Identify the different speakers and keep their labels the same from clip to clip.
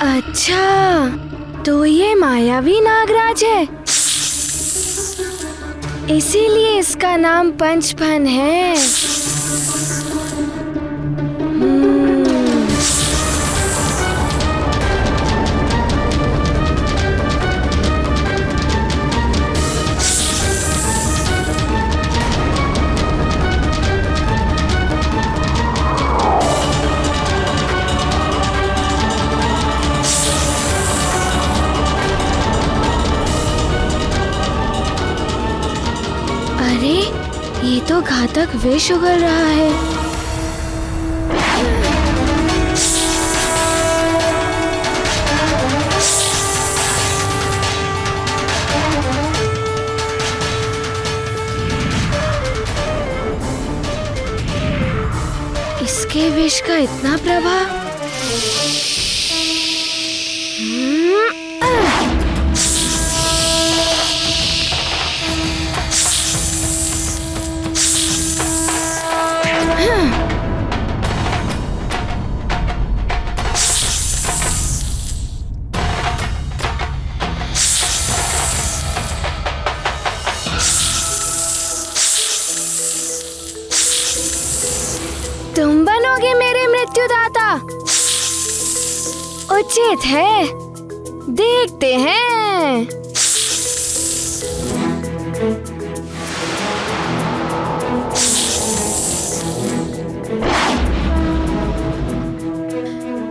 Speaker 1: अच्छा, तो ये मायावी नागराज है, इसीलिए इसका नाम पंचफन है। अरे, ये तो घातक विष उगल रहा है। इसके विष का इतना प्रभाव। तुम बनोगे मेरे मृत्युदाता? उचित है, देखते हैं।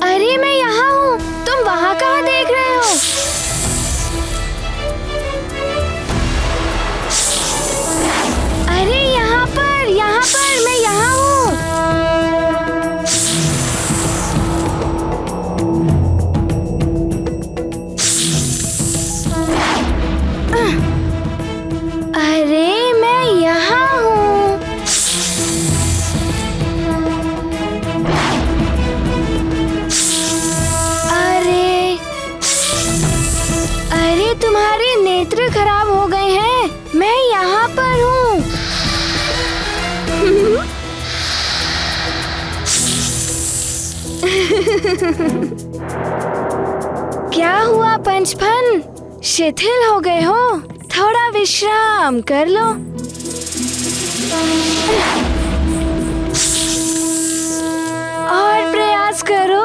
Speaker 1: अरे मैं यहाँ हूँ, तुम वहाँ कहाँ देख रहे हो? अरे यहाँ पर मैं यहाँ हूँ। अरे मैं यहाँ हूँ। अरे तुम्हारे नेत्र खराब हो गए हैं, मैं यहाँ पर हूँ। क्या हुआ पंचफन? शिथिल हो गए हो? थोड़ा विश्राम कर लो। और प्रयास करो।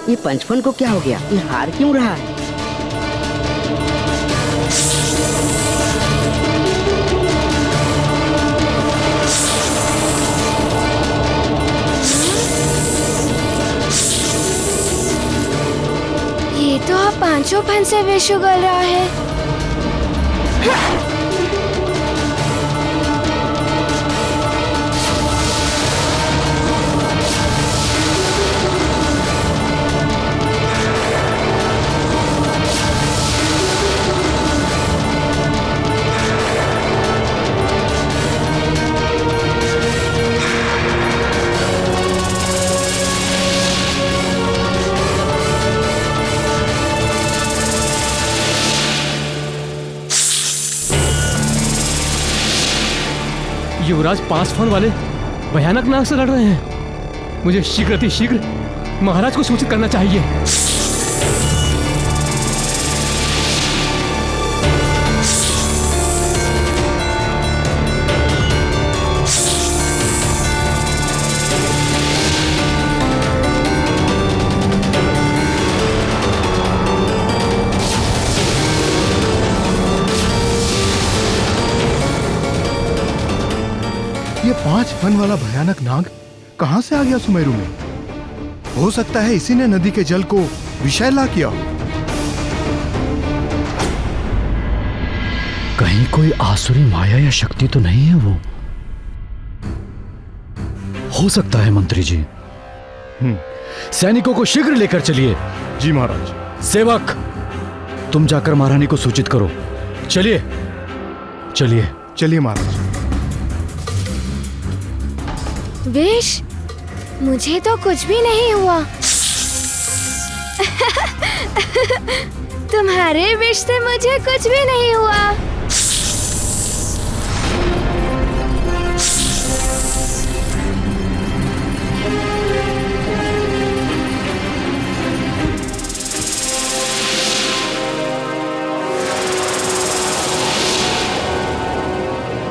Speaker 2: ये पंचफन को क्या हो गया? ये हार क्यों रहा है?
Speaker 1: ये तो अब पांचों फन से विष उगल रहा है।
Speaker 3: युवराज 5 फन वाले भयानक नाग से लड़ रहे हैं। मुझे शीघ्र महाराज को सूचित करना चाहिए।
Speaker 4: ये 5 फन वाला भयानक नाग कहां से आ गया सुमेरु में? हो सकता है इसी ने नदी के जल को विषैला किया।
Speaker 5: कहीं कोई आसुरी माया या शक्ति तो नहीं है वो? हो सकता है मंत्री जी। सैनिकों को शीघ्र लेकर चलिए।
Speaker 4: जी महाराज।
Speaker 5: सेवक, तुम जाकर महारानी को सूचित करो। चलिए चलिए
Speaker 4: चलिए महाराज।
Speaker 1: विष? मुझे तो कुछ भी नहीं हुआ। तुम्हारे विश से मुझे कुछ भी नहीं हुआ।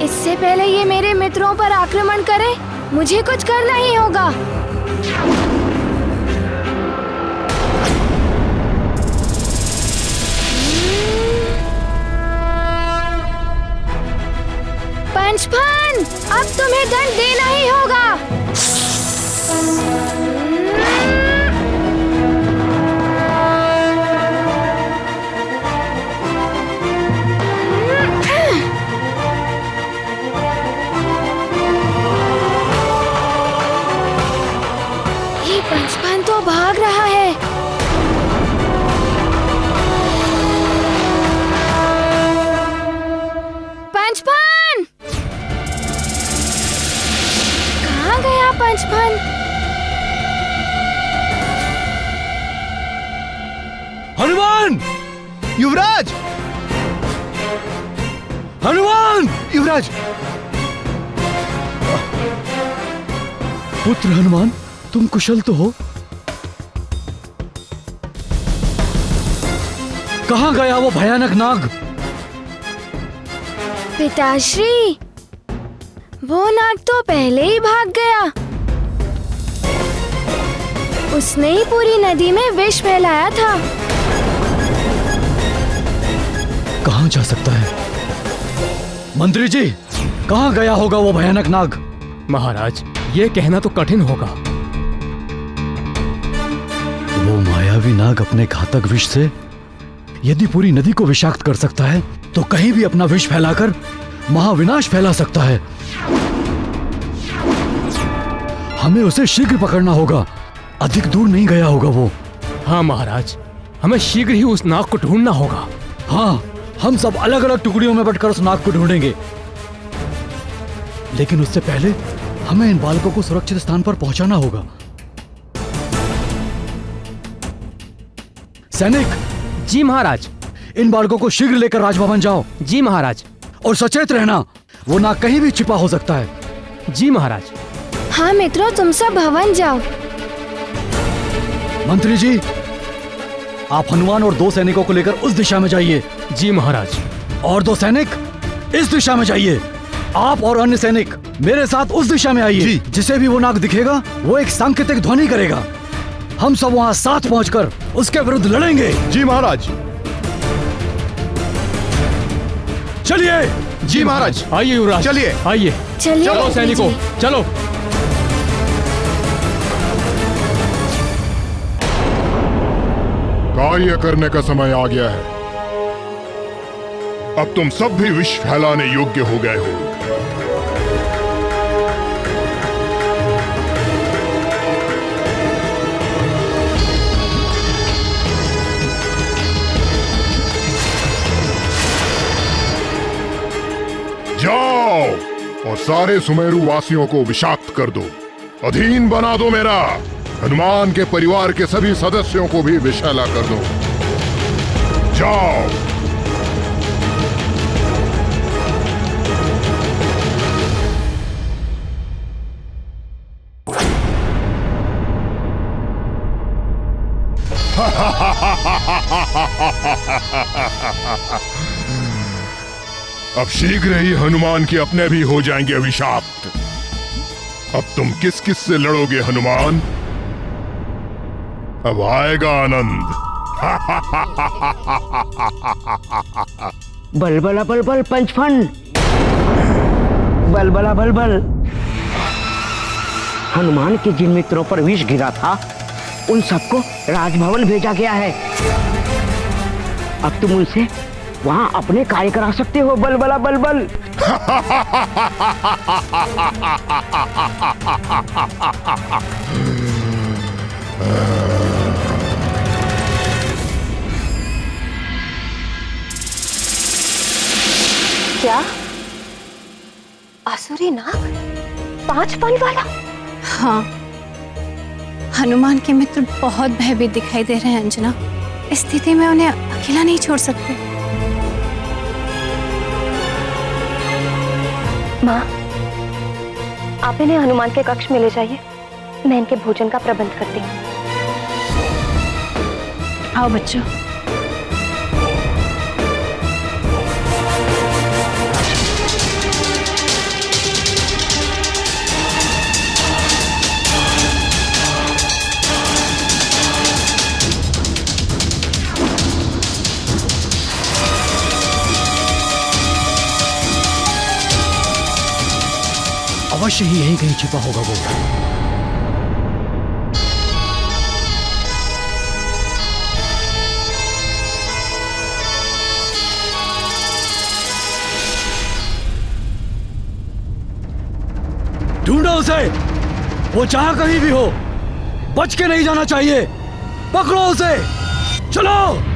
Speaker 1: इससे पहले ये मेरे मित्रों पर आक्रमण करे, मुझे कुछ करना ही होगा। पंचफन, अब तुम्हें दंड देना ही होगा। ये पंचफन तो भाग रहा है। पंचफन, कहाँ गया पंचफन?
Speaker 5: हनुमान!
Speaker 4: युवराज!
Speaker 5: हनुमान!
Speaker 4: युवराज!
Speaker 5: पुत्र हनुमान, तुम कुशल तो हो? कहाँ गया वो भयानक नाग?
Speaker 1: पिताश्री, वो नाग तो पहले ही भाग गया। उसने ही पूरी नदी में विष फैलाया था।
Speaker 5: कहाँ जा सकता है? मंत्री जी, कहाँ गया होगा वो भयानक नाग?
Speaker 3: महाराज, ये कहना तो कठिन होगा।
Speaker 5: वो मायावी नाग अपने घातक विष से यदि पूरी नदी को विषाक्त कर सकता है, तो कहीं भी अपना विष फैलाकर महाविनाश फैला सकता है। हमें उसे शीघ्र पकड़ना होगा। अधिक दूर नहीं गया होगा वो।
Speaker 3: हाँ महाराज, हमें शीघ्र ही उस नाग को ढूंढना होगा।
Speaker 5: हाँ, हम सब अलग अलग टुकड़ियों में बंटकर उस नाग को ढूंढेंगे। लेकिन उससे पहले हमें इन बालकों को सुरक्षित स्थान पर पहुंचाना होगा। सैनिक!
Speaker 3: जी महाराज।
Speaker 5: इन बालकों को शीघ्र लेकर राजभवन जाओ।
Speaker 3: जी महाराज।
Speaker 5: और सचेत रहना, वो नाग कहीं भी छिपा हो सकता है।
Speaker 3: जी महाराज।
Speaker 1: हाँ मित्रों, तुम सब भवन जाओ।
Speaker 5: मंत्री जी, आप हनुमान और 2 सैनिकों को लेकर उस दिशा में जाइए।
Speaker 3: जी महाराज।
Speaker 5: और 2 सैनिक इस दिशा में जाइए। आप और अन्य सैनिक मेरे साथ उस दिशा में आइए। जिसे भी वो नाग दिखेगा, वो एक सांकेतिक ध्वनि करेगा। हम सब वहाँ साथ पहुंचकर उसके विरुद्ध लड़ेंगे।
Speaker 4: जी महाराज।
Speaker 5: चलिए।
Speaker 4: जी महाराज।
Speaker 3: आइए युवराज,
Speaker 4: चलिए।
Speaker 3: आइए।
Speaker 1: चलिए
Speaker 3: चलो सैनिकों, चलो।
Speaker 6: कार्य करने का समय आ गया है। अब तुम सब भी विष फैलाने योग्य हो गए हो। जाओ और सारे सुमेरु वासियों को विषाक्त कर दो, अधीन बना दो मेरा। हनुमान के परिवार के सभी सदस्यों को भी विषैला कर दो। जाओ। अब शीघ्र ही हनुमान के अपने भी हो जाएंगे अभिशाप्त। अब तुम किस किस से लड़ोगे हनुमान? अब आएगा आनंद।
Speaker 2: बलबला बलबल पंचफन, बलबला बलबल। हनुमान के जिन मित्रों पर विष गिरा था, उन सबको राजभवन भेजा गया है। अब तुम उनसे वहां अपने कार्य करा सकते हो। बलबला बलबल।
Speaker 7: क्या? आसुरी नाग? 5 पल वाला?
Speaker 8: हाँ, हनुमान के मित्र बहुत भयभीत दिखाई दे रहे हैं अंजना। इस स्थिति में उन्हें अकेला नहीं छोड़ सकते।
Speaker 7: माँ, आप इन्हें हनुमान के कक्ष में ले जाइए, मैं इनके भोजन का प्रबंध करती हूँ।
Speaker 8: आओ बच्चों।
Speaker 5: अवश्य ही यहीं कहीं छिपा होगा वो। ढूंढो उसे, वो जहां कहीं भी हो, बच के नहीं जाना चाहिए। पकड़ो उसे, चलो।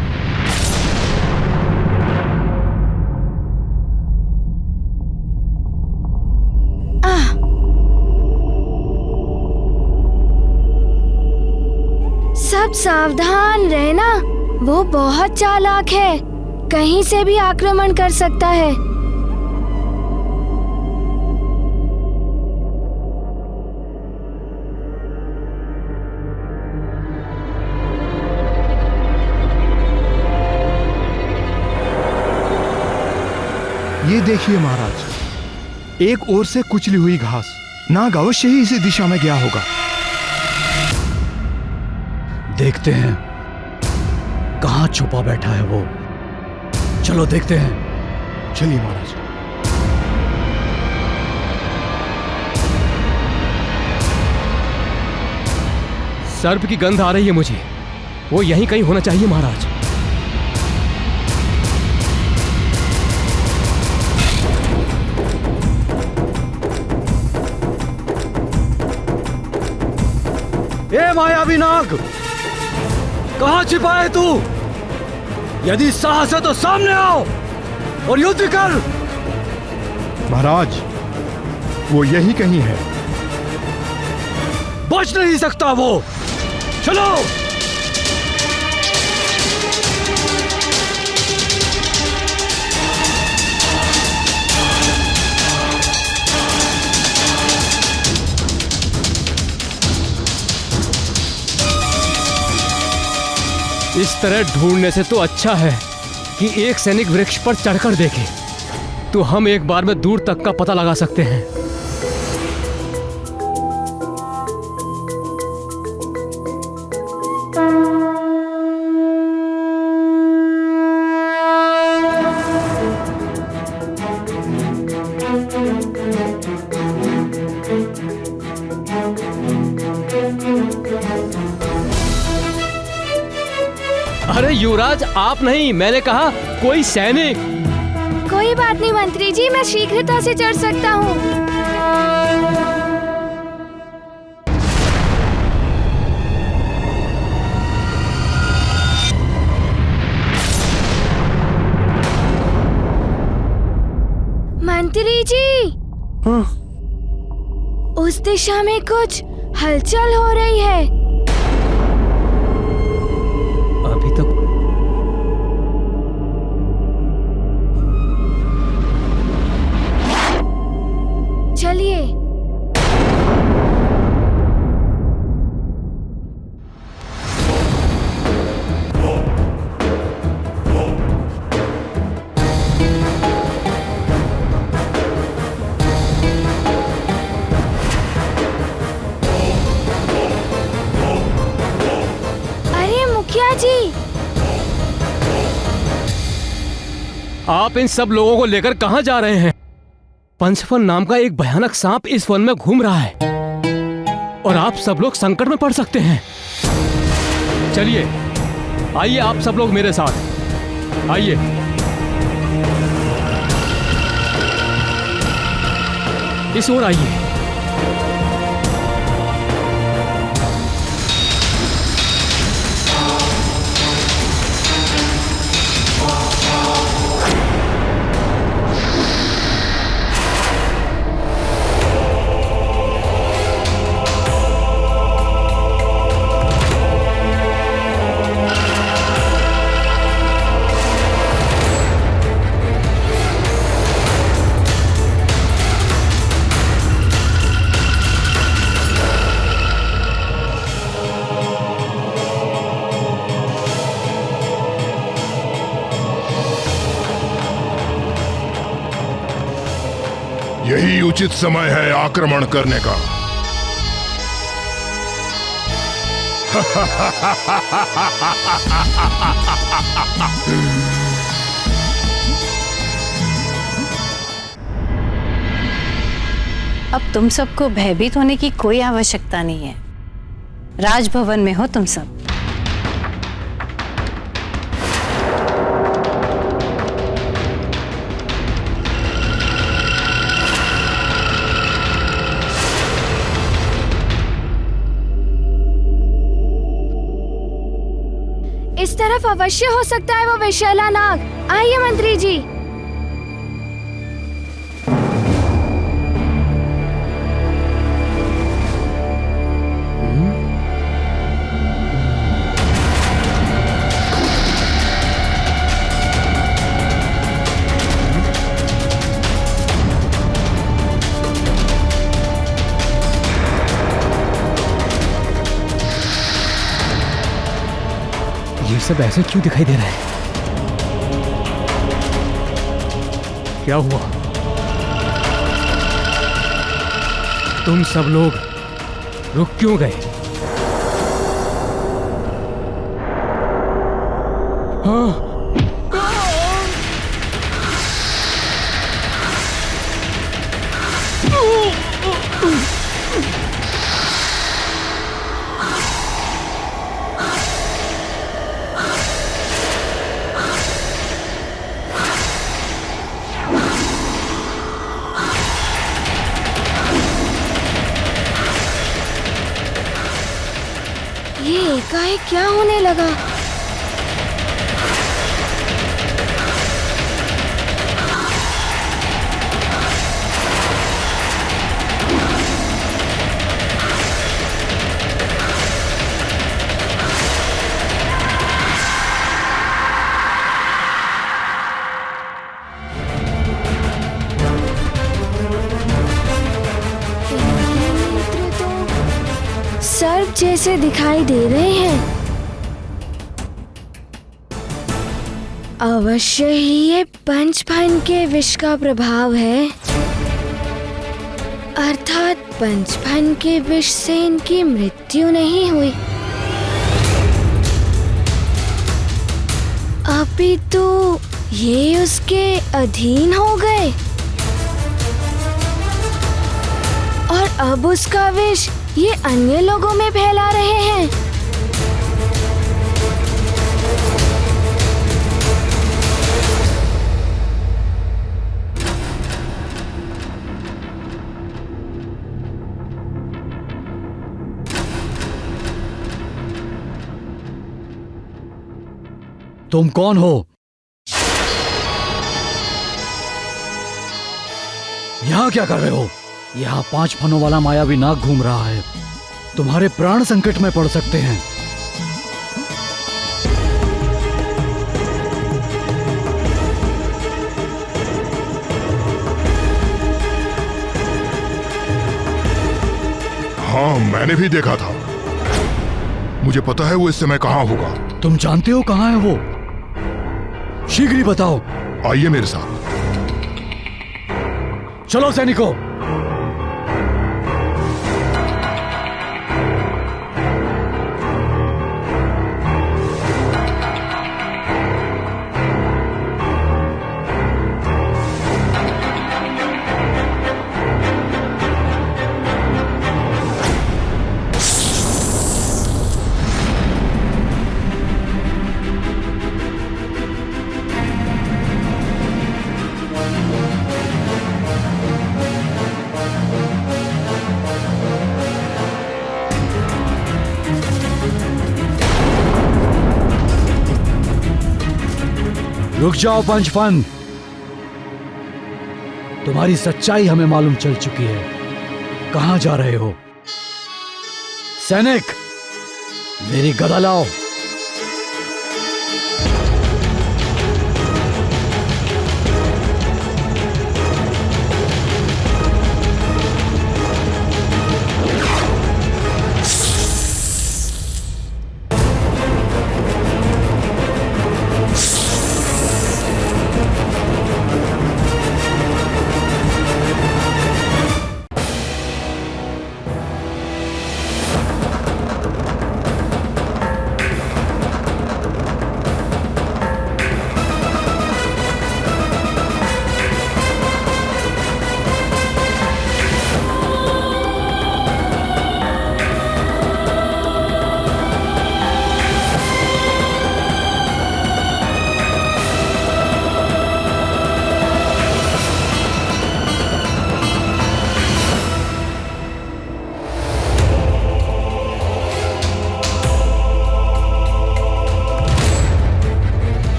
Speaker 1: सब सावधान रहना, वो बहुत चालाक है, कहीं से भी आक्रमण कर सकता है।
Speaker 4: ये देखिए महाराज, एक ओर से कुचली हुई घास। नाग अवश्य ही इसी दिशा में गया होगा।
Speaker 5: देखते हैं कहां छुपा बैठा है वो। चलो देखते हैं।
Speaker 4: चलिए महाराज।
Speaker 3: सर्प की गंध आ रही है मुझे, वो यहीं कहीं होना चाहिए महाराज।
Speaker 5: ए मायावी नाग, कहां छिपा है तू? यदि साहस है तो सामने आओ और युद्ध कर।
Speaker 4: महाराज, वो यही कहीं है।
Speaker 5: बच नहीं सकता वो। चलो।
Speaker 3: इस तरह ढूंढने से तो अच्छा है कि एक सैनिक वृक्ष पर चढ़कर देखे, तो हम एक बार में दूर तक का पता लगा सकते हैं। अरे युवराज, आप नहीं, मैंने कहा कोई सैनिक।
Speaker 1: कोई बात नहीं मंत्री जी, मैं शीघ्रता से चढ़ सकता हूँ। मंत्री जी, उस दिशा में कुछ हलचल हो रही है।
Speaker 3: अभी तक
Speaker 1: चलिए। अरे मुखिया जी,
Speaker 3: आप इन सब लोगों को लेकर कहां जा रहे हैं? पंचफल नाम का एक भयानक सांप इस वन में घूम रहा है और आप सब लोग संकट में पड़ सकते हैं। चलिए, आइए आप सब लोग मेरे साथ आइए। इस ओर आइए।
Speaker 6: यही उचित समय है आक्रमण करने का।
Speaker 8: अब तुम सबको भयभीत होने की कोई आवश्यकता नहीं है। राजभवन में हो तुम सब।
Speaker 1: इस तरफ अवश्य हो सकता है वो विशैला नाग। आइए मंत्री जी।
Speaker 3: ये सब ऐसे क्यों दिखाई दे रहा है? क्या हुआ? तुम सब लोग रुक क्यों गए? हाँ।
Speaker 1: ये एकाएक क्या होने लगा? सर्प जैसे दिखाई दे रहे हैं। अवश्य ही ये पंचफन के विष का प्रभाव है, अर्थात पंचफन के विष से इनकी मृत्यु नहीं हुई, अपितु ये उसके अधीन हो गए और अब उसका विष ये अन्य लोगों में फैला रहे हैं।
Speaker 5: तुम कौन हो? यहां क्या कर रहे हो? यहाँ 5 फनों वाला मायावी नाग घूम रहा है। तुम्हारे प्राण संकट में पड़ सकते हैं।
Speaker 6: हाँ, मैंने भी देखा था। मुझे पता है वो इस समय कहाँ होगा।
Speaker 5: तुम जानते हो कहाँ है वो? शीघ्र ही बताओ।
Speaker 6: आइए मेरे साथ।
Speaker 5: चलो सैनिकों। रुक जाओ पंचफन। तुम्हारी सच्चाई हमें मालूम चल चुकी है। कहां जा रहे हो? सैनिक, मेरी गदा लाओ।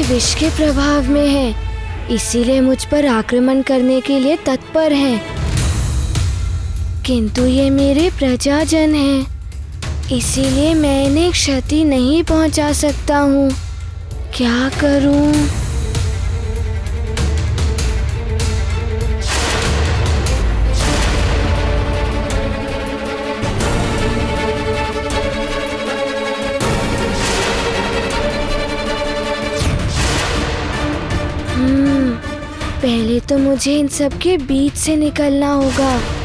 Speaker 1: विष के प्रभाव में हैं, इसीलिए मुझ पर आक्रमण करने के लिए तत्पर हैं। किंतु ये मेरे प्रजाजन हैं, इसीलिए मैं इन्हें क्षति नहीं पहुंचा सकता हूँ। क्या करूँ? पहले तो मुझे इन सब के बीच से निकलना होगा।